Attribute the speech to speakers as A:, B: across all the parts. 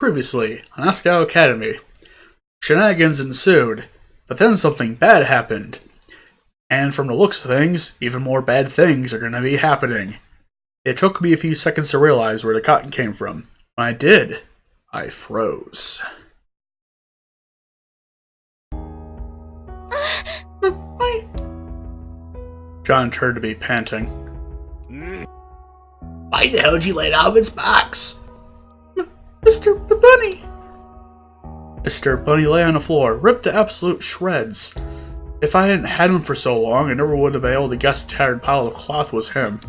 A: Previously on Asagao Academy, shenanigans ensued, but then something bad happened. And from the looks of things, even more bad things are going to be happening. It took me a few seconds to realize where the cotton came from. When I did, I froze. John turned to be panting.
B: Why the hell did you let out of its box?
A: Mr. Bunny! Mr. Bunny lay on the floor, ripped to absolute shreds. If I hadn't had him for so long, I never would have been able to guess the tattered pile of cloth was him.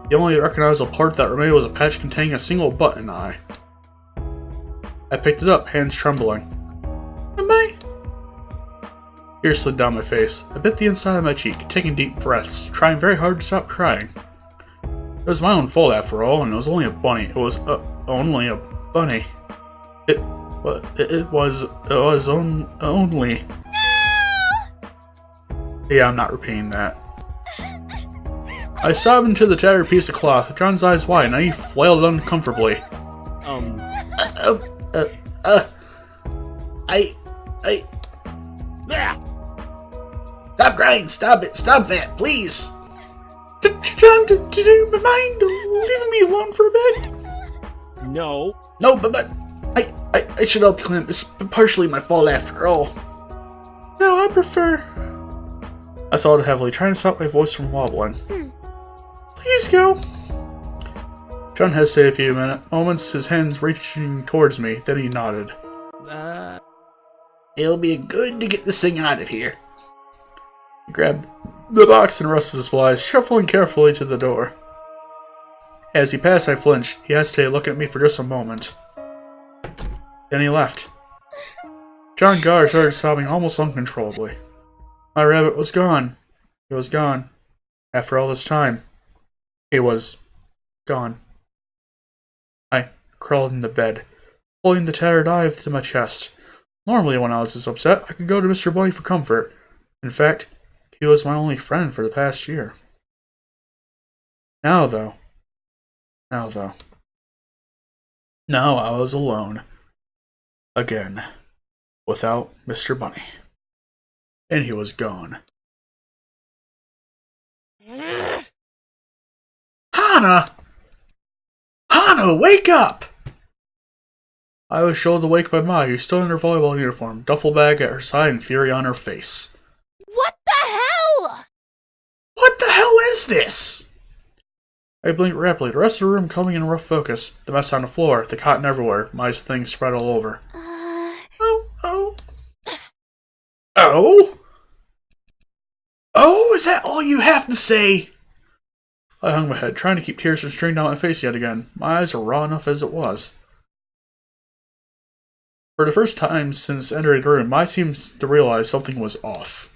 A: The only recognizable part that remained was a patch containing a single button eye. I picked it up, hands trembling. Am I? Tears slid down my face. I bit the inside of my cheek, taking deep breaths, trying very hard to stop crying. It was my own fault after all, and it was only a bunny. It was only a bunny. It was only. Yeah, I'm not repeating that. I sobbed into the tattered piece of cloth. John's eyes wide, and he flailed uncomfortably.
B: Stop crying! Stop it! Stop that, please!
A: John, do you mind leaving me alone for a bit?
C: No.
B: No, but I should help you, Clint. It's partially my fault after all.
A: No, I prefer. I swallowed heavily, trying to stop my voice from wobbling. Please go. John hesitated a few moments, his hands reaching towards me. Then he nodded.
B: It'll be good to get this thing out of here.
A: He grabbed the box and rest of the supplies, shuffling carefully to the door. As he passed, I flinched. He hesitated, looking at me for just a moment. Then he left. John Gar started sobbing almost uncontrollably. My rabbit was gone. It was gone. After all this time, it was gone. I crawled into bed, holding the tattered eye to my chest. Normally, when I was this upset, I could go to Mr. Bunny for comfort. In fact, he was my only friend for the past year. Now I was alone. Again. Without Mr. Bunny. And he was gone.
B: Hana! Hana, wake up!
A: I was shouldered awake by Ma, who stood in her volleyball uniform, duffel bag at her side and fury on her face.
D: What the hell?
B: What the hell is this?
A: I blinked rapidly, the rest of the room coming in rough focus. The mess on the floor, the cotton everywhere, Ma's things spread all over.
B: Oh? Oh, is that all you have to say?
A: I hung my head, trying to keep tears from streaming down my face yet again. My eyes were raw enough as it was. For the first time since entering the room, Ma seems to realize something was off.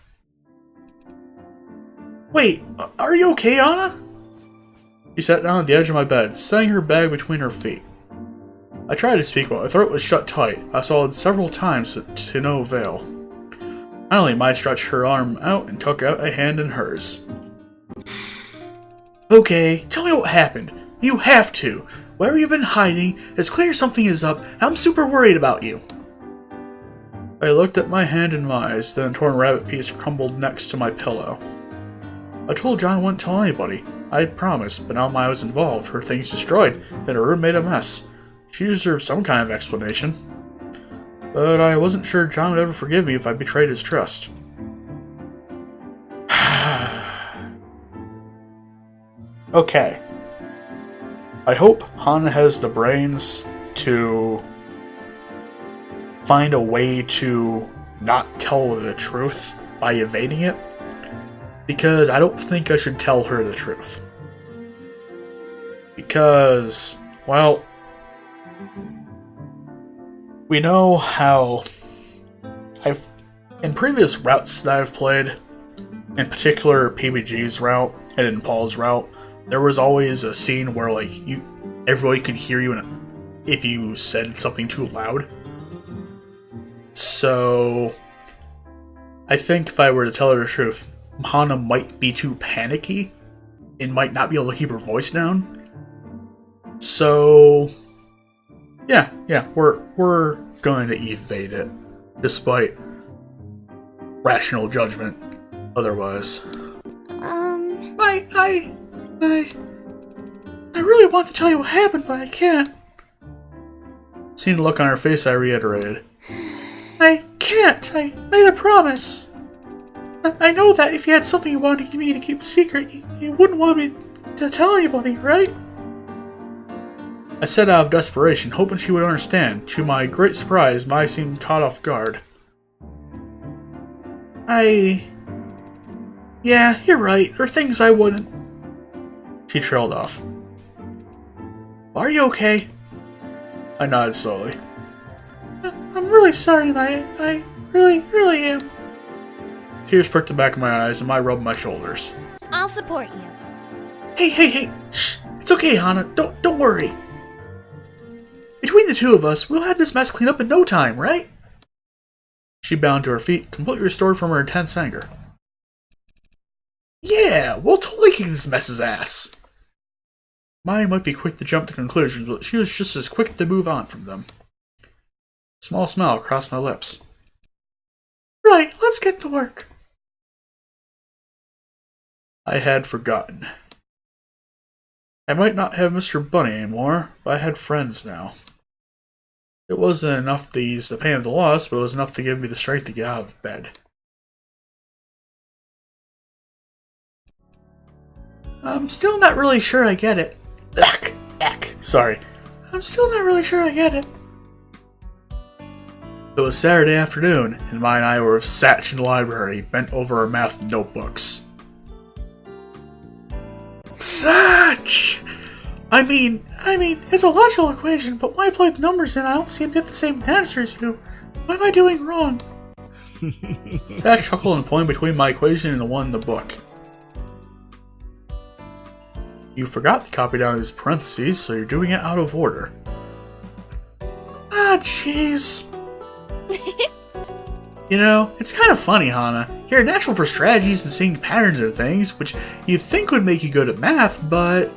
B: Wait, are you okay, Anna?
A: She sat down at the edge of my bed, setting her bag between her feet. I tried to speak, but my throat was shut tight. I swallowed several times to no avail. Finally, Mai stretched her arm out and took out a hand in hers.
B: Okay, tell me what happened. You have to. Where have you been hiding? It's clear something is up. I'm super worried about you.
A: I looked at my hand in Mai's, then a torn rabbit piece crumbled next to my pillow. I told John I wouldn't tell anybody. I had promised, but now Mai was involved, her things destroyed, and her room made a mess. She deserved some kind of explanation. But I wasn't sure John would ever forgive me if I betrayed his trust. Okay. I hope Hana has the brains to find a way to not tell her the truth by evading it. Because I don't think I should tell her the truth. Because, well, we know how in previous routes that I've played, in particular PBG's route and in Paul's route, there was always a scene where like everybody could hear you if you said something too loud. So I think if I were to tell her the truth, Hana might be too panicky and might not be able to keep her voice down. So Yeah, we're going to evade it, despite rational judgment otherwise.
B: I really want to tell you what happened, but I can't.
A: Seeing the look on her face, I reiterated.
B: I can't. I made a promise. I know that if you had something you wanted me to keep secret, you wouldn't want me to tell anybody, right?
A: I said out of desperation, hoping she would understand. To my great surprise, Mai seemed caught off guard.
B: Yeah, you're right. There are things I wouldn't.
A: She trailed off.
B: Are you okay?
A: I nodded slowly.
B: I'm really sorry, Mai. I really am.
A: Tears pricked the back of my eyes, and Mai rubbed my shoulders.
D: I'll support you.
B: Hey! Shh! It's okay, Hana. Don't worry. Between the two of us, we'll have this mess cleaned up in no time, right?
A: She bounded to her feet, completely restored from her intense anger.
B: Yeah, we'll totally kick this mess's ass.
A: Mai might be quick to jump to conclusions, but she was just as quick to move on from them. A small smile crossed my lips.
B: Right, let's get to work.
A: I had forgotten. I might not have Mr. Bunny anymore, but I had friends now. It wasn't enough to ease the pain of the loss, but it was enough to give me the strength to get out of bed.
B: I'm still not really sure I get it.
A: Sorry.
B: I'm still not really sure I get it.
A: It was Saturday afternoon, and Mai and I were sat in the library, bent over our math notebooks.
B: Satch! I mean, it's a logical equation, but when I plug numbers in, I don't seem to get the same answer as you. What am I doing wrong?
A: Satch chuckled and pointed between my equation and the one in the book. You forgot to copy down these parentheses, so you're doing it out of order.
B: Ah, jeez.
A: You know, it's kind of funny, Hana. You're natural for strategies and seeing patterns of things, which you think would make you good at math, but...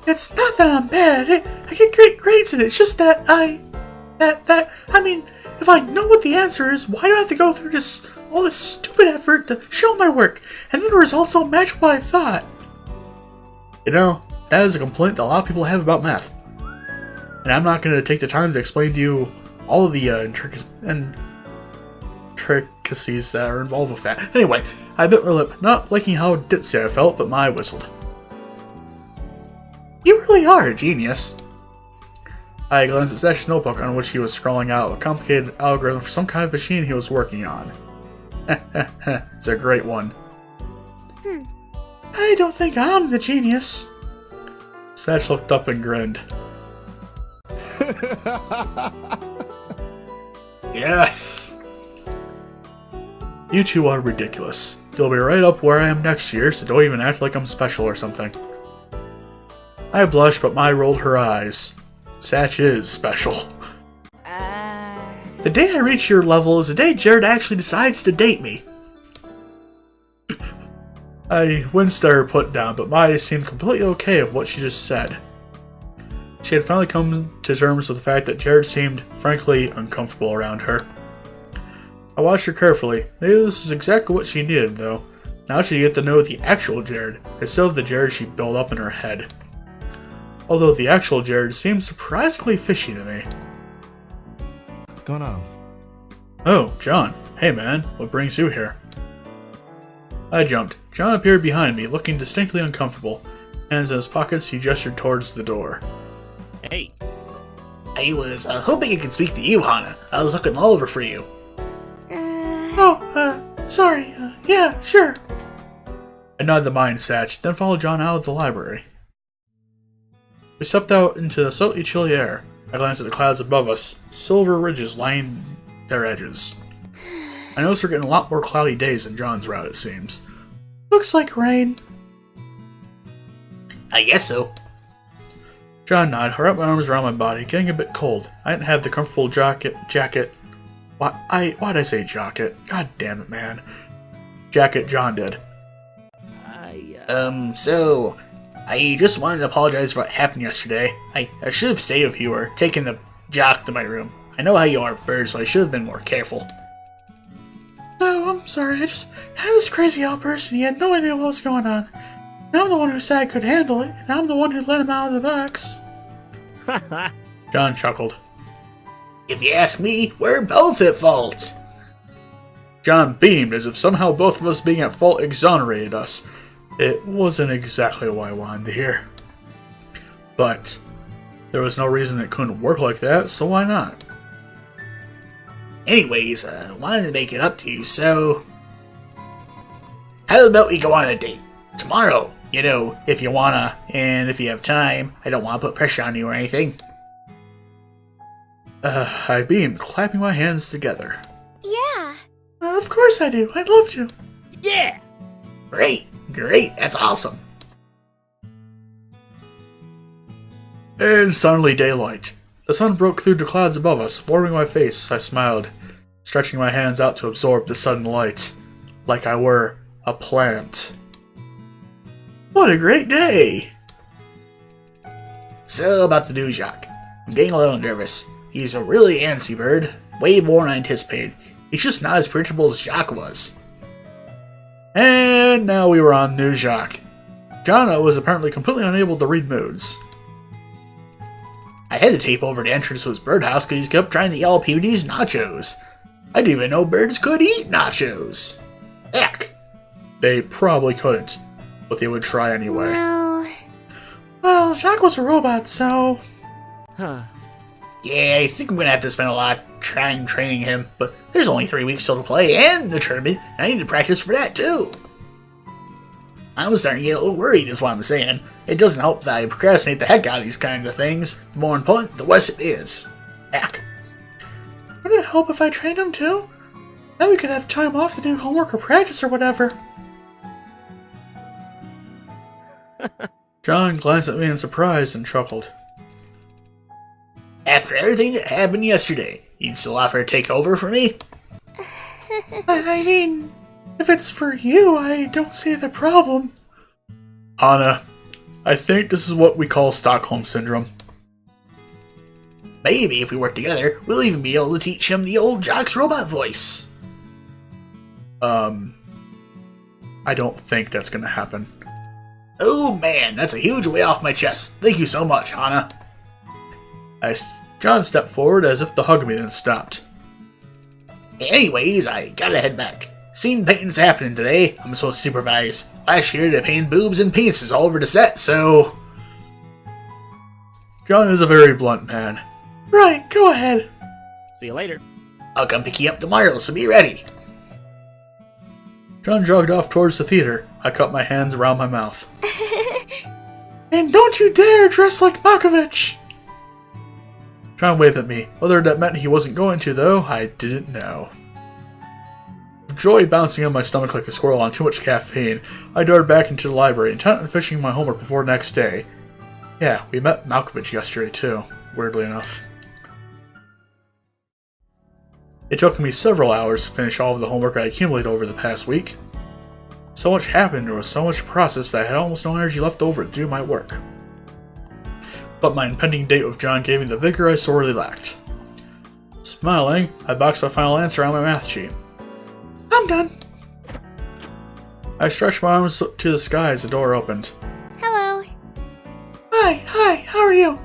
B: It's not that I'm bad at it. I get great grades in it. It's just that if I know what the answer is, why do I have to go through all this stupid effort to show my work, and then the results don't match what I thought?
A: You know, that is a complaint that a lot of people have about math. And I'm not going to take the time to explain to you all of the intricacies that are involved with that. Anyway, I bit my lip, not liking how ditzy I felt, but Mai whistled.
B: You really are a genius.
A: I glanced at Sash's notebook on which he was scrawling out a complicated algorithm for some kind of machine he was working on. It's a great one.
B: I don't think I'm the genius.
A: Sash looked up and grinned. Yes! You two are ridiculous. You'll be right up where I am next year, so don't even act like I'm special or something. I blushed, but Mai rolled her eyes. Satch is special.
B: The day I reach your level is the day Jared actually decides to date me.
A: I winced at her put down, but Mai seemed completely okay with what she just said. She had finally come to terms with the fact that Jared seemed, frankly, uncomfortable around her. I watched her carefully. Maybe this is exactly what she needed, though. Now she'd get to know the actual Jared, instead of the Jared she built up in her head. Although the actual Jared seemed surprisingly fishy to me.
C: What's going on?
A: Oh, John. Hey man, what brings you here? I jumped. John appeared behind me, looking distinctly uncomfortable. Hands in his pockets, he gestured towards the door.
C: Hey.
B: I was hoping I could speak to you, Hana. I was looking all over for you. Sorry. Yeah, sure.
A: I nodded the mind Satch, then followed John out of the library. We stepped out into the slightly chilly air. I glanced at the clouds above us, silver ridges lining their edges. I noticed we're getting a lot more cloudy days than John's route, it seems.
B: Looks like rain.
E: I guess so.
A: John nodded, wrapped my arms around my body, getting a bit cold. I didn't have the comfortable jacket. Why'd I say jacket? God damn it, man. Jacket John did.
E: So,
A: I just wanted to apologize for what happened yesterday. I should have stayed with you or taken the jock to my room. I know how you are with birds, so I should have been more careful.
B: Oh, I'm sorry. I just had this crazy outburst and he had no idea what was going on. And I'm the one who said I could handle it, and I'm the one who let him out of the box.
A: John chuckled.
E: If you ask me, we're both at fault.
A: John beamed as if somehow both of us being at fault exonerated us. It wasn't exactly what I wanted to hear. But there was no reason it couldn't work like that, so why not?
E: Anyways, wanted to make it up to you, so... How about we go on a date? Tomorrow, you know, if you wanna, and if you have time. I don't want to put pressure on you or anything.
A: I beamed, clapping my hands together.
D: Yeah.
B: Of course I do. I'd love to.
C: Yeah!
E: Great, that's awesome.
A: And suddenly daylight. The sun broke through the clouds above us, warming my face. I smiled, stretching my hands out to absorb the sudden light, like I were a plant. What a great day!
E: So, about the new jock. I'm getting a little nervous. He's a really antsy bird, way more than I anticipated. He's just not as predictable as Jacques was.
A: And now we were on New Jacques. Jana was apparently completely unable to read moods.
E: I had to tape over the entrance to his birdhouse because he kept trying to yell at people to eat nachos. I didn't even know birds could eat nachos. Heck.
A: They probably couldn't, but they would try anyway.
B: Well, Jacques was a robot, so...
C: Huh.
E: Yeah, I think I'm gonna have to spend a lot of time training him, but there's only 3 weeks still to play, and the tournament, and I need to practice for that too. I'm starting to get a little worried, is what I'm saying. It doesn't help that I procrastinate the heck out of these kind of things. The more important, the worse it is. Heck.
B: Would it help if I trained him too? Then we could have time off to do homework or practice or whatever.
A: John glanced at me in surprise and chuckled.
E: After everything that happened yesterday, you'd still offer to take over for me?
B: I mean, if it's for you, I don't see the problem.
A: Hana, I think this is what we call Stockholm Syndrome.
E: Maybe if we work together, we'll even be able to teach him the old Jock's robot voice.
A: I don't think that's gonna happen.
E: Oh man, that's a huge weight off my chest. Thank you so much, Hana.
A: John stepped forward as if to hug me, then stopped.
E: Anyways, I gotta head back. Scene painting's happening today. I'm supposed to supervise. Last year, they painted boobs and penises all over the set, so...
A: John is a very blunt man.
B: Right, go ahead.
C: See you later.
E: I'll come pick you up tomorrow, so be ready.
A: John jogged off towards the theater. I cut my hands around my mouth.
B: And don't you dare dress like Malkovich!
A: John waved at me. Whether that meant he wasn't going to, though, I didn't know. With joy bouncing on my stomach like a squirrel on too much caffeine, I darted back into the library, intent on finishing my homework before next day. Yeah, we met Malkovich yesterday, too, weirdly enough. It took me several hours to finish all of the homework I accumulated over the past week. So much happened, there was so much process that I had almost no energy left over to do my work. But my impending date with John gave me the vigor I sorely lacked. Smiling, I boxed my final answer on my math sheet.
B: I'm done.
A: I stretched my arms to the sky as the door opened.
D: Hello.
B: Hi, how are you?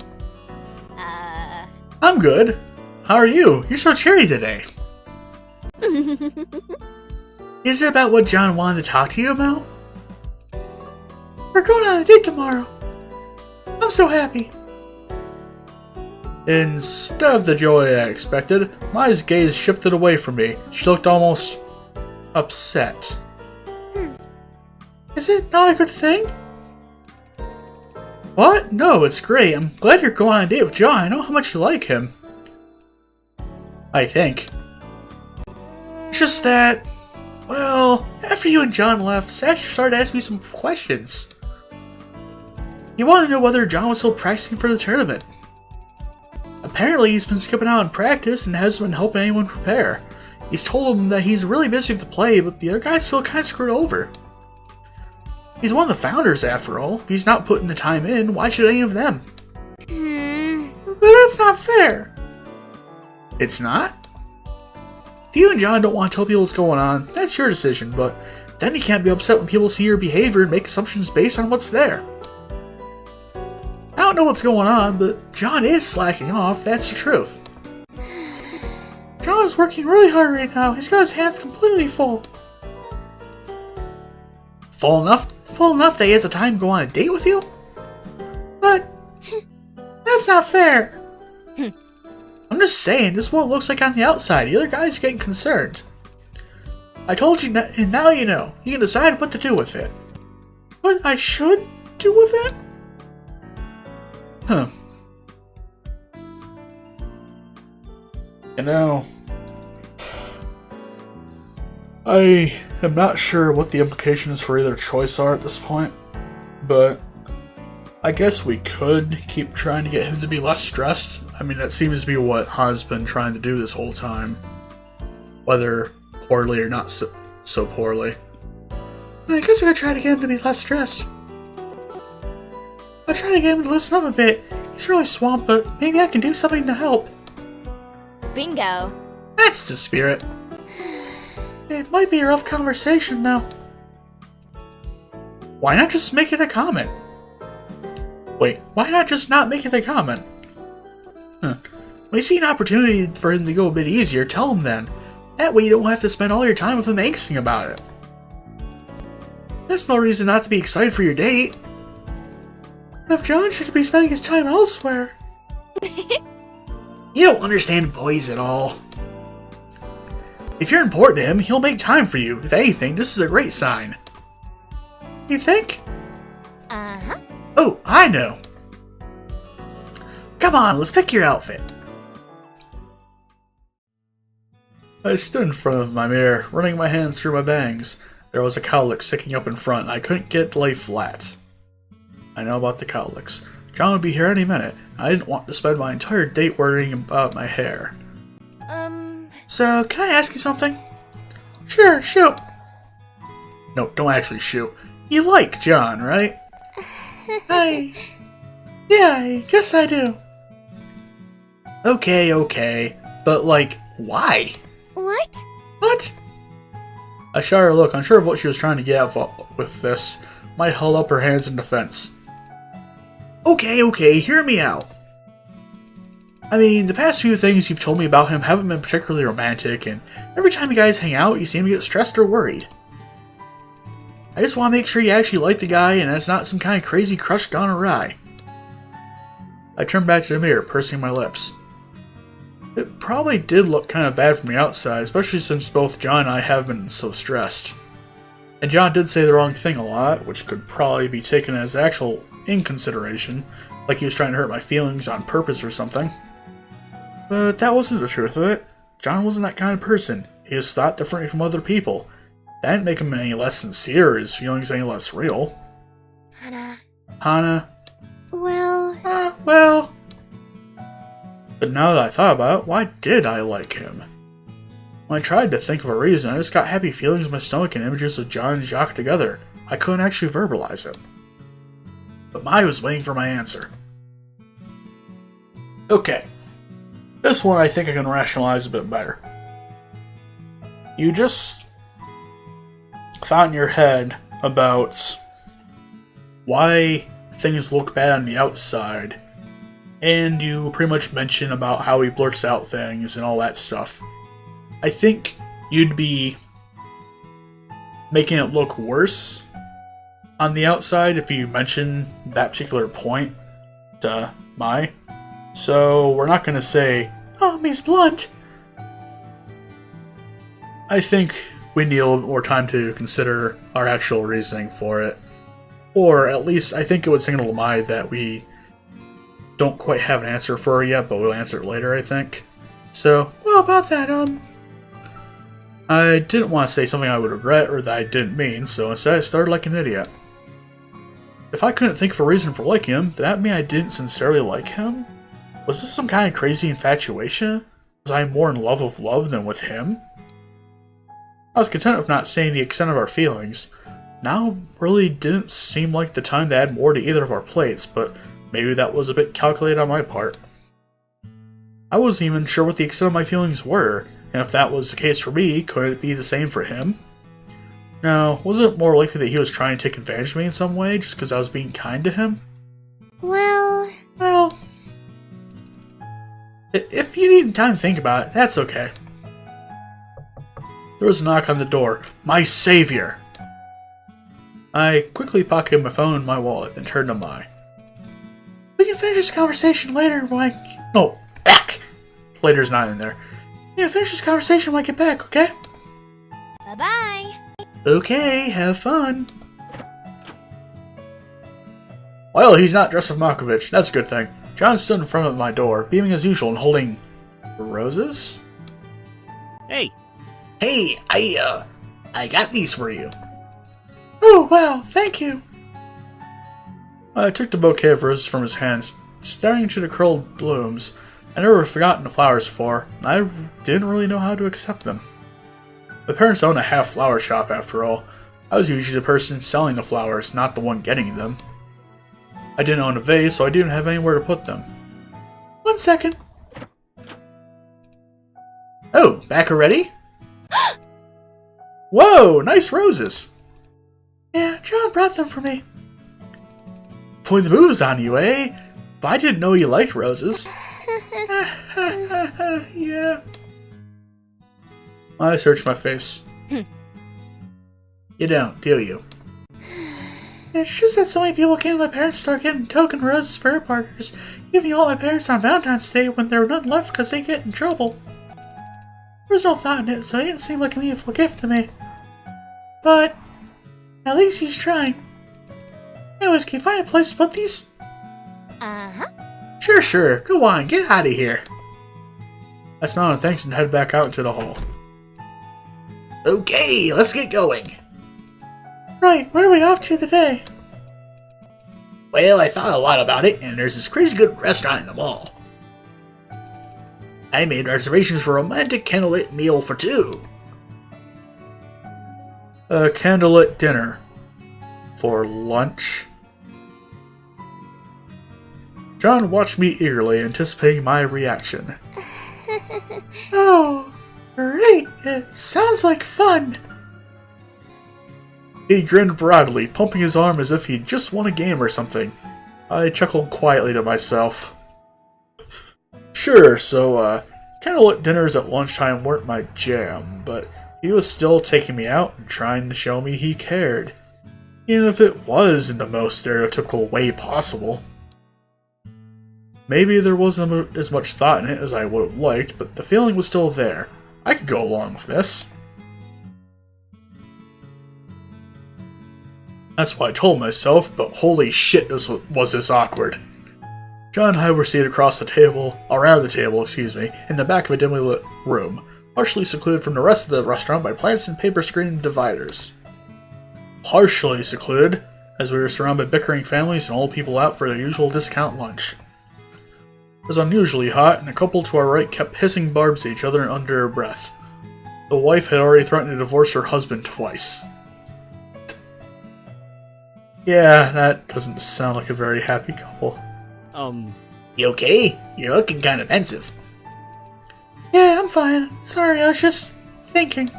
A: I'm good. How are you? You're so cheery today. Is it about what John wanted to talk to you about?
B: We're going on a date tomorrow. I'm so happy.
A: Instead of the joy I expected, Mai's gaze shifted away from me. She looked almost upset.
B: Is it not a good thing?
A: What? No, it's great. I'm glad you're going on a date with John. I know how much you like him. I think. It's just that, well, after you and John left, Sash started asking me some questions. He wanted to know whether John was still practicing for the tournament. Apparently, he's been skipping out on practice and hasn't been helping anyone prepare. He's told him that he's really busy with the play, but the other guys feel kind of screwed over. He's one of the founders, after all. If he's not putting the time in, why should any of them?
B: But that's not fair.
A: It's not? If you and John don't want to tell people what's going on, that's your decision, but then you can't be upset when people see your behavior and make assumptions based on what's there. I don't know what's going on, but John is slacking off, that's the truth.
B: John's working really hard right now. He's got his hands completely full.
A: Full enough? Full enough that he has the time to go on a date with you?
B: But that's not fair.
A: I'm just saying, this is what it looks like on the outside. The other guys are getting concerned. I told you, and now you know. You can decide what to do with it.
B: What I should do with it?
A: Huh. You know, I am not sure what the implications for either choice are at this point, but I guess we could keep trying to get him to be less stressed. I mean, that seems to be what Ha's been trying to do this whole time, whether poorly or not so poorly.
B: I guess I could try to get him to be less stressed. I'll try to get him to loosen up a bit. He's really swamped, but maybe I can do something to help.
D: Bingo.
A: That's the spirit.
B: It might be a rough conversation, though.
A: Why not just make it a comment? Wait, why not just not make it a comment? When you see an opportunity for him to go a bit easier, tell him then. That way you don't have to spend all your time with him angsting about it. That's no reason not to be excited for your date.
B: If John should be spending his time elsewhere.
A: You don't understand boys at all. If you're important to him, he'll make time for you. If anything, this is a great sign.
B: You think?
D: Uh-huh.
A: Oh, I know. Come on, let's pick your outfit. I stood in front of my mirror, running my hands through my bangs. There was a cowlick sticking up in front, and I couldn't get it to lay flat. I know about the cowlicks. John would be here any minute, and I didn't want to spend my entire date worrying about my hair. So, can I ask you something?
B: Sure, shoot.
A: No, don't actually shoot. You like John, right?
B: Yeah, I guess I do.
A: Okay. But, like, why?
D: What?
A: What? I shot her a look, unsure of what she was trying to get at with this. Might held up her hands in defense. Okay, hear me out. I mean, the past few things you've told me about him haven't been particularly romantic, and every time you guys hang out, you seem to get stressed or worried. I just want to make sure you actually like the guy, and it's not some kind of crazy crush gone awry. I turned back to the mirror, pursing my lips. It probably did look kind of bad from the outside, especially since both John and I have been so stressed. And John did say the wrong thing a lot, which could probably be taken as actual inconsideration, like he was trying to hurt my feelings on purpose or something. But that wasn't the truth of it. John wasn't that kind of person. He just thought differently from other people. That didn't make him any less sincere or his feelings any less real. Hana.
D: Well...
A: But now that I thought about it, why did I like him? When I tried to think of a reason, I just got happy feelings in my stomach and images of John and Jacques together. I couldn't actually verbalize it. But Mai was waiting for my answer. Okay. This one I think I can rationalize a bit better. You just thought in your head about why things look bad on the outside, and you pretty much mention about how he blurts out things and all that stuff. I think you'd be making it look worse on the outside if you mention that particular point to Mai. So we're not going to say,
B: oh, he's blunt.
A: I think we need a little bit more time to consider our actual reasoning for it. Or at least I think it would signal to Mai that we don't quite have an answer for her yet, but we'll answer it later, I think. So,
B: well, about that,
A: I didn't want to say something I would regret or that I didn't mean, so instead I started like an idiot. If I couldn't think of a reason for liking him, did that mean I didn't sincerely like him? Was this some kind of crazy infatuation? Was I more in love with love than with him? I was content with not saying the extent of our feelings. now really didn't seem like the time to add more to either of our plates, but maybe that was a bit calculated on my part. I wasn't even sure what the extent of my feelings were, and if that was the case for me, could it be the same for him? Now, was it more likely that he was trying to take advantage of me in some way, just because I was being kind to him?
D: Well,
A: if you need time to think about it, that's okay. There was a knock on the door. My savior! I quickly pocketed my phone and my wallet and turned to Mai.
B: We can finish this conversation later, Mike.
A: No, back! Later's not in there.
B: We can finish this conversation when I get back, okay?
D: bye-bye.
A: Okay, have fun. Well, he's not dressed as Malkovich. That's a good thing. John stood in front of my door, beaming as usual and holding roses?
C: Hey,
E: Hey, I got these for you.
B: Oh, wow, thank you.
A: I took the bouquet of roses from his hands, staring into the curled blooms. I never forgotten the flowers before, and I didn't really know how to accept them. My parents own a half-flower shop, after all. I was usually the person selling the flowers, not the one getting them. I didn't own a vase, so I didn't have anywhere to put them.
B: 1 second.
E: Oh, back already?
A: Whoa, nice roses!
B: Yeah, John brought them for me.
A: Putting the moves on you, eh? But I didn't know you liked roses.
B: Yeah.
A: I searched my face.
E: You don't, do you?
B: It's just that so many people came to my parents' start getting token roses for their partners, giving all my parents on Valentine's Day when there were none left because they get in trouble. There was no thought in it, so it didn't seem like a meaningful gift to me. But at least he's trying. Anyways, can you find a place to put these?
D: Uh-huh.
E: Sure. Go on, get out of here.
A: I smiled and thanks and headed back out into the hall.
E: Okay, let's get going.
B: Right, where are we off to today?
E: Well, I thought a lot about it, and there's this crazy good restaurant in the mall. I made reservations for a romantic candlelit meal for 2.
A: A candlelit dinner. For lunch. John watched me eagerly, anticipating my reaction.
B: Oh, great! It sounds like fun!
A: He grinned broadly, pumping his arm as if he'd just won a game or something. I chuckled quietly to myself. Sure, so, candlelit dinners at lunchtime weren't my jam, but he was still taking me out and trying to show me he cared. Even if it was in the most stereotypical way possible. Maybe there wasn't as much thought in it as I would have liked, but the feeling was still there. I could go along with this. That's what I told myself, but holy shit, was this awkward. John and I were seated around the table, in the back of a dimly lit room, partially secluded from the rest of the restaurant by plants and paper screen dividers. Partially secluded, as we were surrounded by bickering families and old people out for their usual discount lunch. It was unusually hot, and a couple to our right kept hissing barbs at each other under their breath. The wife had already threatened to divorce her husband twice. Yeah, that doesn't sound like a very happy couple.
E: You okay? You're looking kind of pensive.
B: Yeah, I'm fine. Sorry, I was just thinking.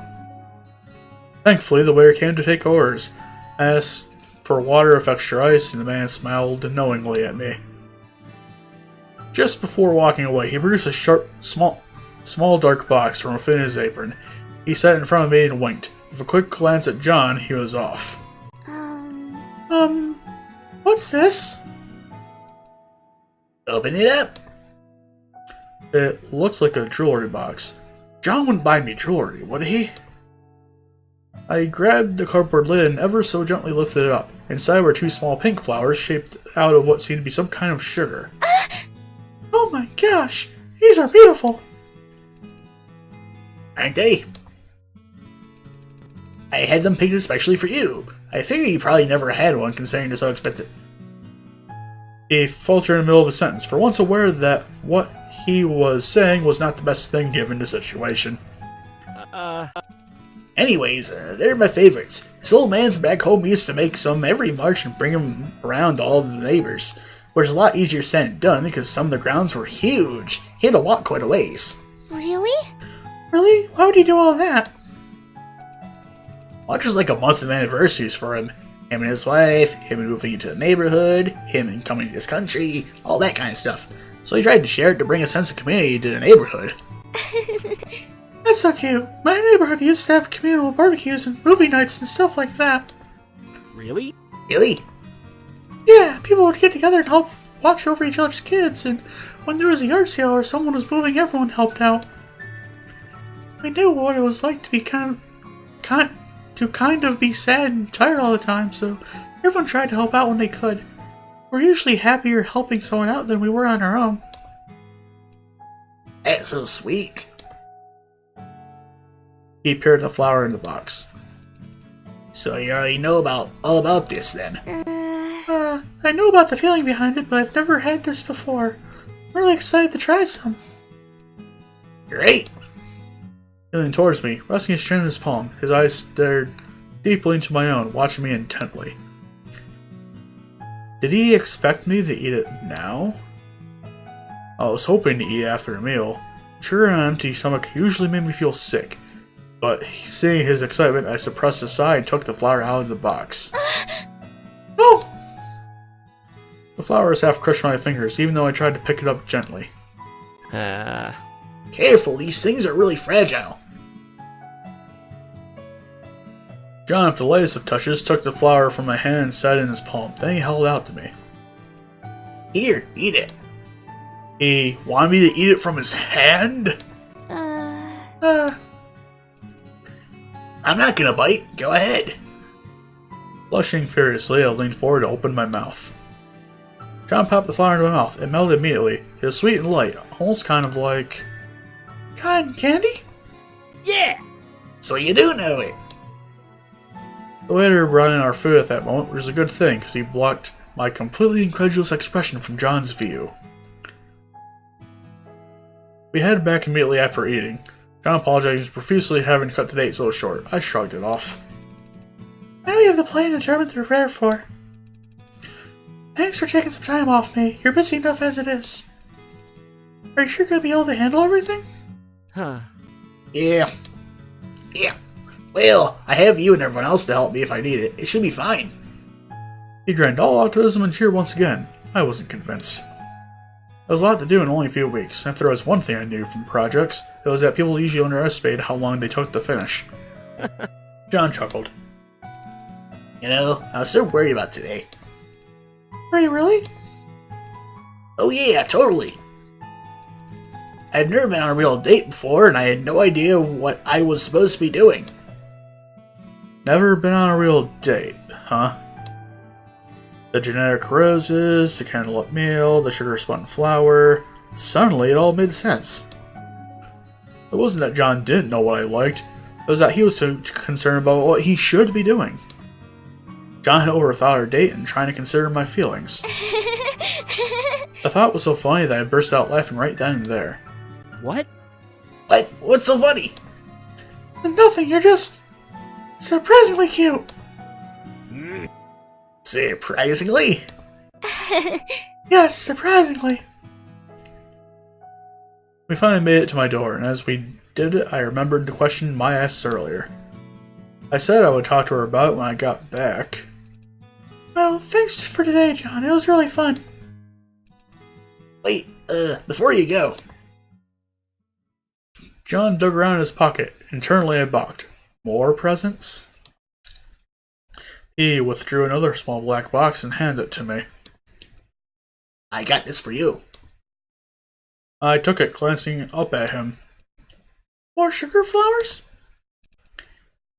A: Thankfully, the waiter came to take orders. I asked for water with extra ice, and the man smiled knowingly at me. Just before walking away, he produced a small dark box from within his apron. He sat in front of me and winked. With a quick glance at John, he was off.
B: What's this?
E: Open it up.
A: It looks like a jewelry box. John wouldn't buy me jewelry, would he? I grabbed the cardboard lid and ever so gently lifted it up. Inside were 2 small pink flowers shaped out of what seemed to be some kind of sugar.
B: Oh my gosh, these are beautiful.
E: Aren't they? I had them picked especially for you. I figure you probably never had one considering they're so expensive.
A: He faltered in the middle of a sentence, for once aware that what he was saying was not the best thing given the situation.
E: Anyways, they're my favorites. This old man from back home used to make some every March and bring them around to all the neighbors, which is a lot easier said than done because some of the grounds were huge. He had to walk quite a ways.
D: Really?
B: Really? Why would he do all that?
E: March was like a month of anniversaries for him. Him and his wife, him moving into the neighborhood, him and coming to this country, all that kind of stuff. So he tried to share it to bring a sense of community to the neighborhood.
B: That's so cute. My neighborhood used to have communal barbecues and movie nights and stuff like that.
C: Really?
E: Really?
B: Yeah, people would get together and help watch over each other's kids, and when there was a yard sale or someone was moving, everyone helped out. I knew what it was like to be kind of be sad and tired all the time, so everyone tried to help out when they could. We're usually happier helping someone out than we were on our own.
E: That's so sweet.
A: He peered the flower in the box.
E: So you already know all about this then.
B: I know about the feeling behind it, but I've never had this before. I'm really excited to try some.
E: Great.
A: He leaned towards me, resting his chin in his palm. His eyes stared deeply into my own, watching me intently. Did he expect me to eat it now? I was hoping to eat after a meal. Sure, an empty stomach usually made me feel sick, but seeing his excitement, I suppressed a sigh and took the flower out of the box.
B: Oh!
A: The flowers half crushed my fingers, even though I tried to pick it up gently.
E: Careful, these things are really fragile.
A: John, with the lightest of touches, took the flower from my hand and set it in his palm. Then he held it out to me.
E: Here, eat it.
A: He wanted me to eat it from his hand?
E: I'm not gonna bite. Go ahead.
A: Blushing furiously, I leaned forward to open my mouth. John popped the flower into my mouth. It melted immediately. It was sweet and light, almost kind of like
B: Cotton candy?
C: Yeah!
E: So you do know it.
A: the waiter brought in our food at that moment, which is a good thing, because he blocked my completely incredulous expression from John's view. We headed back immediately after eating. John apologized profusely having cut the date so short. I shrugged it off.
B: I know you have the plane and tournament to prepare for. Thanks for taking some time off me. You're busy enough as it is. Are you sure you're going to be able to handle everything?
C: Huh.
E: Yeah. Well, I have you and everyone else to help me if I need it. It should be fine.
A: He grinned, all optimism and cheer once again. I wasn't convinced. There was a lot to do in only a few weeks, and if there was one thing I knew from projects, it was that people usually underestimate how long they took to finish. John chuckled.
E: You know, I was so worried about today.
B: Are you really?
E: Oh yeah, totally. I've never been on a real date before, and I had no idea what I was supposed to be doing.
A: Never been on a real date, huh? The generic roses, the candlelit meal, the sugar-spun flower. Suddenly, it all made sense. It wasn't that John didn't know what I liked. It was that he was too concerned about what he should be doing. John had overthought our date and trying to consider my feelings. The thought was so funny that I burst out laughing right then and there.
C: What?
E: What? What's so funny?
B: Nothing, you're just surprisingly cute.
E: Surprisingly?
B: Yes, surprisingly.
A: We finally made it to my door, and as we did it, I remembered the question Maya asked earlier. I said I would talk to her about it when I got back.
B: Well, thanks for today, John. It was really fun.
E: Wait, before you go.
A: John dug around in his pocket. Internally, I balked. More presents? He withdrew another small black box and handed it to me.
E: I got this for you.
A: I took it, glancing up at him.
B: More sugar flowers?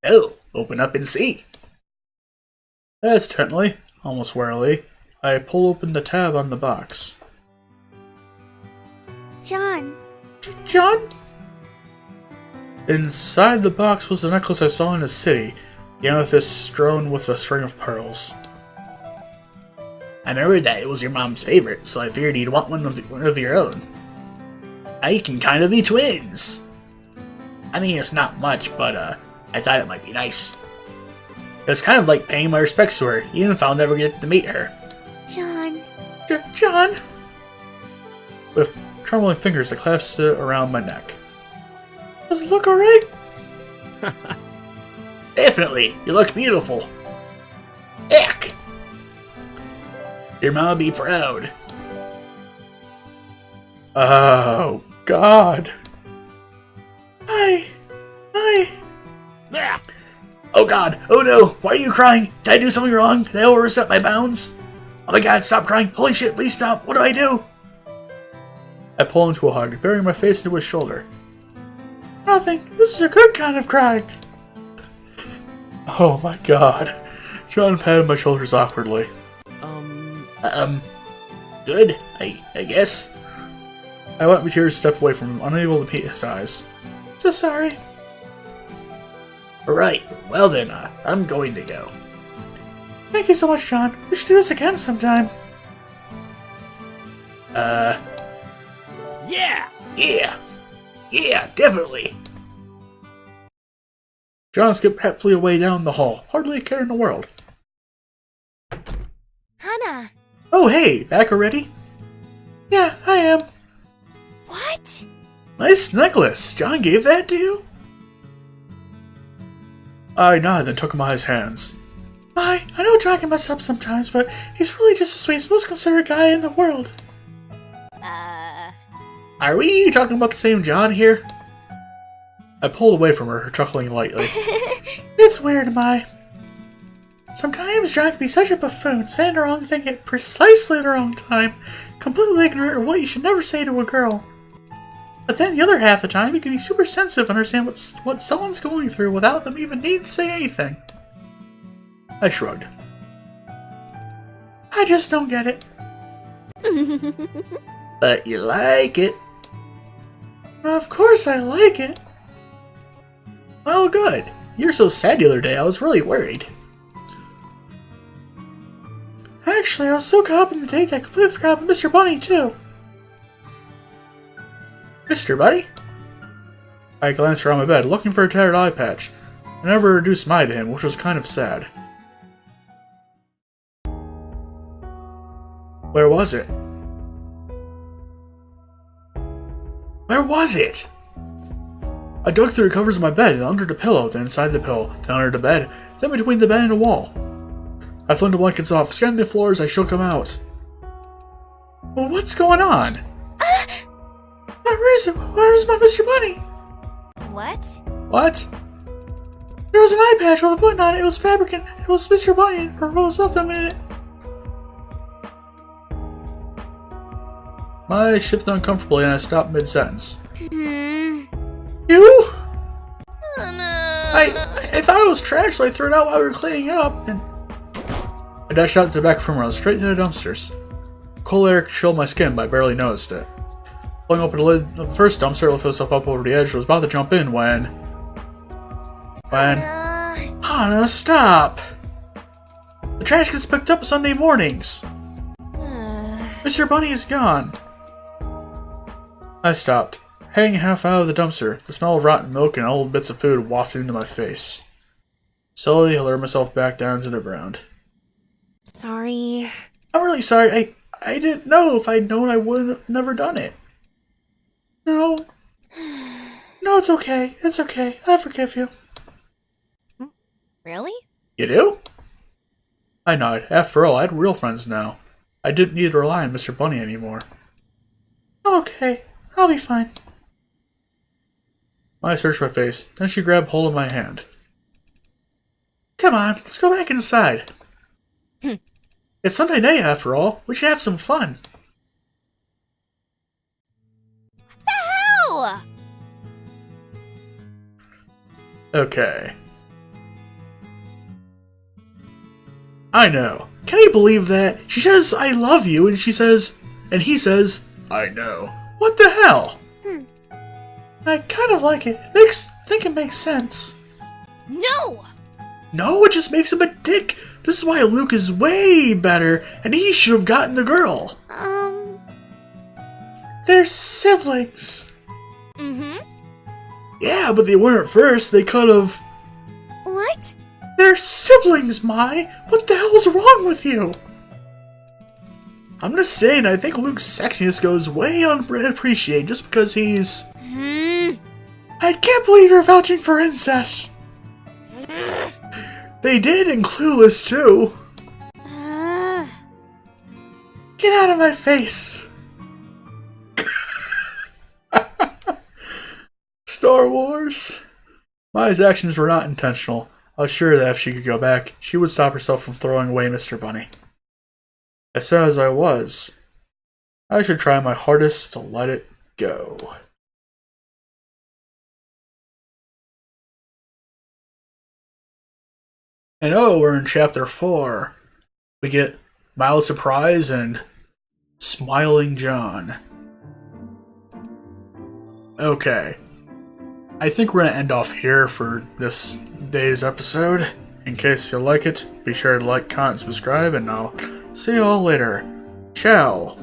E: Oh, open up and see.
A: Hesitantly, almost warily, I pull open the tab on the box.
D: John.
B: John?
A: Inside the box was the necklace I saw in the city, the amethyst strewn with a string of pearls.
E: I remembered that it was your mom's favorite, so I figured you'd want one of your own. Now you can kind of be twins. I mean, it's not much, but I thought it might be nice. It was kind of like paying my respects to her, even if I'll never get to meet her.
D: John.
B: John?
A: With trembling fingers, I clasped it around my neck.
B: Does it look alright?
E: Definitely, you look beautiful. Heck! Your mom be proud.
A: Oh, God.
B: Hi.
C: Ah!
E: Oh god, oh no, why are you crying? Did I do something wrong? Did I overstep my bounds? Oh my god, stop crying. Holy shit, please stop. What do I do?
A: I pull him into a hug, burying my face into his shoulder.
B: Nothing. This is a good kind of crying.
A: Oh my God. John patted my shoulders awkwardly.
E: Good, I guess.
A: I let my tears step away from him, unable to meet his eyes.
B: So sorry.
E: Right, well then, I'm going to go.
B: Thank you so much, John. We should do this again sometime.
C: Yeah!
E: Yeah, definitely.
A: John skipped happily away down the hall, hardly a care in the world.
D: Hana.
A: Oh hey, back already?
B: Yeah, I am.
D: What?
A: Nice necklace! John gave that to you? I nodded and took him by his hands.
B: I know John can mess up sometimes, but he's really just the sweetest, most considerate guy in the world.
E: Are we talking about the same John here?
A: I pulled away from her, chuckling lightly.
B: It's weird, Mai. Sometimes John can be such a buffoon, saying the wrong thing at precisely the wrong time, completely ignorant of what you should never say to a girl. But then the other half of the time, he can be super sensitive and understand what someone's going through without them even needing to say anything.
A: I shrugged.
B: I just don't get it.
E: But you like it.
B: Of course I like it.
E: Well, good. You were so sad the other day, I was really worried.
B: Actually, I was so caught up in the date that I completely forgot about Mr. Bunny, too.
E: Mr. Buddy?
A: I glanced around my bed, looking for a tattered eye patch. I never reduced Mai to him, which was kind of sad. Where was it?
E: Where was it?
A: I dug through the covers of my bed, and under the pillow, then inside the pillow, then under the bed, then between the bed and the wall. I flung the blankets off, scanning the floor as I shook them out.
E: Well, what's going on?
B: Where's my Mr. Bunny?
D: What?
A: What?
B: There was an eye patch with a button on it. It was fabric and it was Mr. Bunny or what was left of it.
A: Mai shifted uncomfortably and I stopped mid-sentence.
B: You?
D: Hana.
A: I thought it was trash, so I threw it out while we were cleaning up, and I dashed out to the back of the room and straight to the dumpsters. Cold air chilled my skin, but I barely noticed it. Pulling open the lid of the first dumpster, lifted myself up over the edge, was about to jump in when... Hana, stop! The trash gets picked up Sunday mornings! Mr. Bunny is gone! I stopped, hanging half out of the dumpster. The smell of rotten milk and old bits of food wafted into my face. Slowly, I lowered myself back down to the ground.
D: Sorry.
A: I'm really sorry. I didn't know. If I'd known, I would have never done it.
B: No. No, it's okay. It's okay. I forgive you.
D: Really?
E: You do?
A: I nodded. After all, I had real friends now. I didn't need to rely on Mr. Bunny anymore.
B: I'm okay. I'll be fine.
A: I searched my face. Then she grabbed hold of my hand.
B: Come on, let's go back inside.
A: It's Sunday night, after all. We should have some fun.
D: The hell?
A: Okay. I know. Can you believe that? She says, I love you, and he says, I know. What the hell?
B: I kind of like it. Think it makes sense.
D: No!
A: No, it just makes him a dick. This is why Luke is way better, and he should have gotten the girl.
B: They're siblings.
D: Mm-hmm.
A: Yeah, but they weren't at first. They could have...
B: They're siblings, Mai! What the hell's wrong with you?
A: I'm just saying, I think Luke's sexiness goes way unappreciated just because he's...
B: I can't believe you're vouching for incest!
A: They did in Clueless, too.
B: Get out of my face!
A: Star Wars. Mai's actions were not intentional. I was sure that if she could go back, she would stop herself from throwing away Mr. Bunny. As sad as I was, I should try my hardest to let it go. And oh, we're in Chapter 4. We get Mild Surprise and Smiling John. Okay. I think we're going to end off here for this day's episode. In case you like it, be sure to like, comment, subscribe, and I'll see you all later. Ciao.